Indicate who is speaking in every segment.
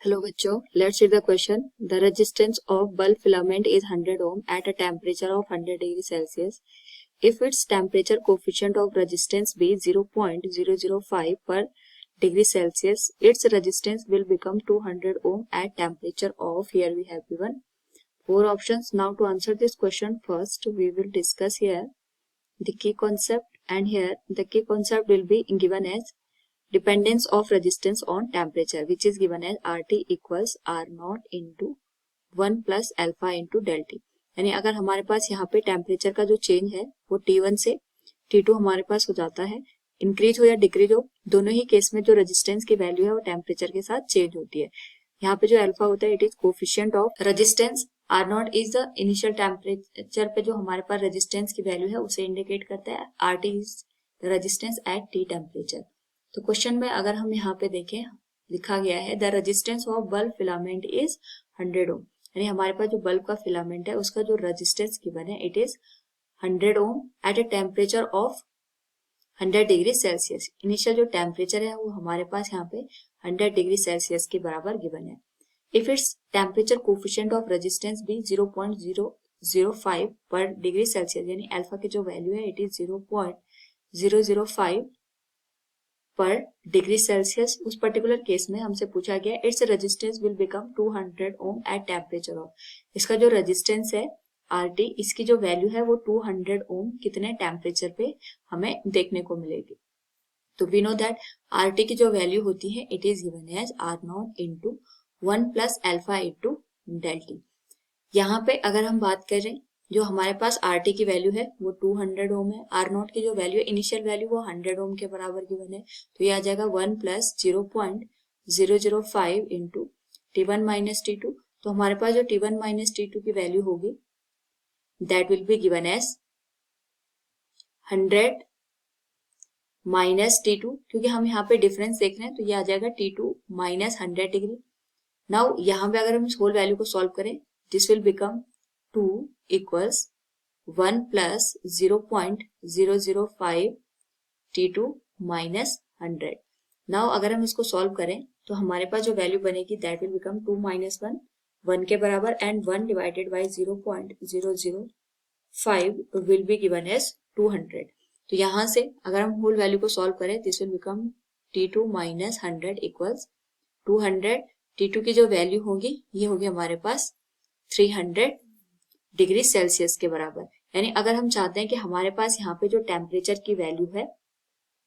Speaker 1: Hello बच्चों, let's read the question. The resistance of bulb filament is 100 ohm at a temperature of 100 degree Celsius. If its temperature coefficient of resistance be 0.005 per degree Celsius, its resistance will become 200 ohm at temperature of, here we have given 4 options. Now to answer this question, first we will discuss here the key concept, and here the key concept will be given as dependence of resistance on temperature, which is given as RT equals R naught into 1 plus alpha into del T. यानी अगर हमारे पास यहाँ पे temperature का जो change है वो T1 से T2 हमारे पास हो जाता है, इंक्रीज हो या डिक्रीज हो, दोनों ही केस में जो रेजिस्टेंस की वैल्यू है वो टेम्परेचर के साथ चेंज होती है। यहाँ पे जो अल्फा होता है it is coefficient of resistance, R naught is the initial temperature पे जो हमारे पास रेजिस्टेंस की वैल्यू है उसे इंडिकेट करता है, R T is resistance at T temperature. तो क्वेश्चन में अगर हम यहाँ पे देखें लिखा गया है the resistance of bulb filament is 100 ओम, यानी हमारे पास जो बल्ब का फिलामेंट है उसका जो रेजिस्टेंस गिवन है it is 100 ohm at a temperature of 100 degree Celsius. Initial जो टेम्परेचर है वो हमारे पास यहाँ पे 100 डिग्री सेल्सियस के बराबर गिवन है। If its temperature coefficient of resistance भी 0.005 पर डिग्री सेल्सियस, यानी अल्फा की जो वैल्यू है इट इज 0.005 पर डिग्री सेल्सियस, उस पर्टिकुलर केस में हमसे पूछा गया its resistance will become 200 ohm at temperature of, इसका जो रेजिस्टेंस है RT, इसकी जो वैल्यू है वो 200 ओम कितने टेम्परेचर पे हमें देखने को मिलेगी। तो वी नो दैट RT की जो वैल्यू होती है it is given as R naught into 1 plus alpha into del T. यहाँ पे अगर हम बात करें जो हमारे पास RT की वैल्यू है वो 200 ओम है, R नॉट की जो वैल्यू है इनिशियल वैल्यू वो 100 ओम के बराबर गिवन है, तो ये आ जाएगा 1 plus 0.005 into T1 minus T2। तो हमारे पास जो T1 माइनस T2 की वैल्यू होगी that will be given as 100 minus T2, क्योंकि हम यहाँ पे डिफरेंस देख रहे हैं तो ये आ जाएगा T2 माइनस 100 डिग्री। नाउ यहाँ पे अगर हम इस होल वैल्यू को सॉल्व करें this will become 2 equals 1 plus 0.005 T2 minus 100। Now अगर हम इसको सॉल्व करें तो हमारे पास जो वैल्यू बनेगी दैट विल बिकम 2 minus 1 1 के बराबर, and 1 divided by 0.005 will be given as 200। तो यहाँ से अगर हम होल वैल्यू को सॉल्व करें this will become T2 minus 100 equals 200। T2 की जो वैल्यू होगी ये होगी हमारे पास 300 डिग्री सेल्सियस के बराबर। यानी अगर हम चाहते हैं कि हमारे पास यहाँ पे जो टेम्परेचर की वैल्यू है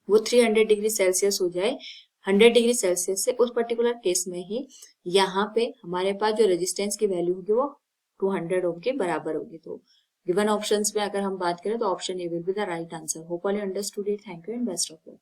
Speaker 1: वो 300 डिग्री सेल्सियस हो जाए 100 डिग्री सेल्सियस से, उस पर्टिकुलर केस में ही यहाँ पे हमारे पास जो रेजिस्टेंस की वैल्यू होगी वो 200 ओम के बराबर होगी। तो गिवन ऑप्शंस में अगर हम बात करें तो option A will be the right answer. Hope all you understood it. Thank you and best of luck.